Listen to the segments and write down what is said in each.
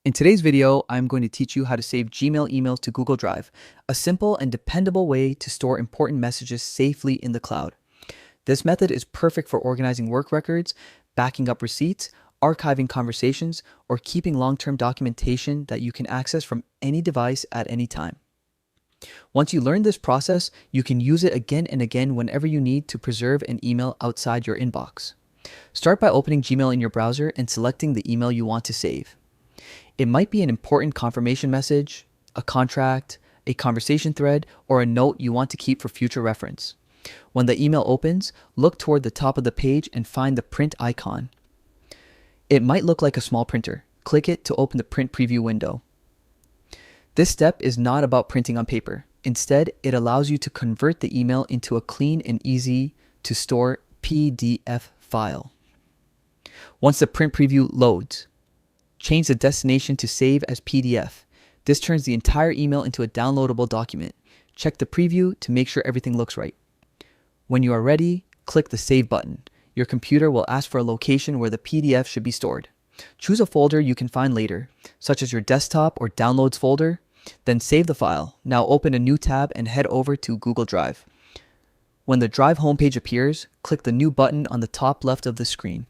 In today's video, I'm going to teach you how to save Gmail emails to Google Drive, a simple and dependable way to store important messages safely in the cloud. This method is perfect for organizing work records, backing up receipts, archiving conversations, or keeping long-term documentation that you can access from any device at any time. Once you learn this process, you can use it again and again whenever you need to preserve an email outside your inbox. Start by opening Gmail in your browser and selecting the email you want to save. It might be an important confirmation message, a contract, a conversation thread, or a note you want to keep for future reference. When the email opens, look toward the top of the page and find the print icon. It might look like a small printer. Click it to open the print preview window. This step is not about printing on paper. Instead, it allows you to convert the email into a clean and easy to store PDF file. Once the print preview loads, change the destination to save as PDF. This turns the entire email into a downloadable document. Check the preview to make sure everything looks right. When you are ready, click the Save button. Your computer will ask for a location where the PDF should be stored. Choose a folder you can find later, such as your desktop or downloads folder, then save the file. Now open a new tab and head over to Google Drive. When the Drive homepage appears, click the New button on the top left of the screen.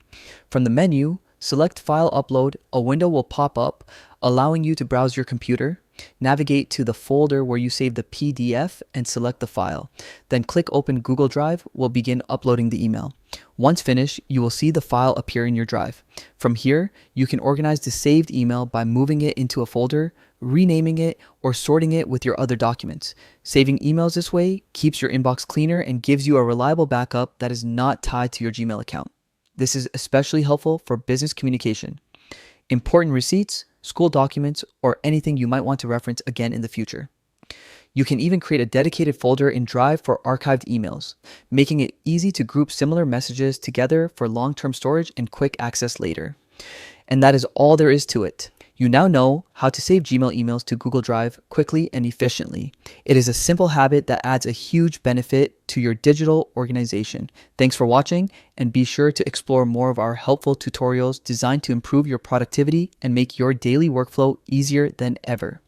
From the menu, select File Upload. A window will pop up, allowing you to browse your computer. Navigate to the folder where you save the PDF and select the file. Then click Open Google Drive will begin uploading the email. Once finished, you will see the file appear in your drive. From here, you can organize the saved email by moving it into a folder, renaming it, or sorting it with your other documents. Saving emails this way keeps your inbox cleaner and gives you a reliable backup that is not tied to your Gmail account. This is especially helpful for business communication, important receipts, school documents, or anything you might want to reference again in the future. You can even create a dedicated folder in Drive for archived emails, making it easy to group similar messages together for long-term storage and quick access later. And that is all there is to it. You now know how to save Gmail emails to Google Drive quickly and efficiently. It is a simple habit that adds a huge benefit to your digital organization. Thanks for watching, and be sure to explore more of our helpful tutorials designed to improve your productivity and make your daily workflow easier than ever.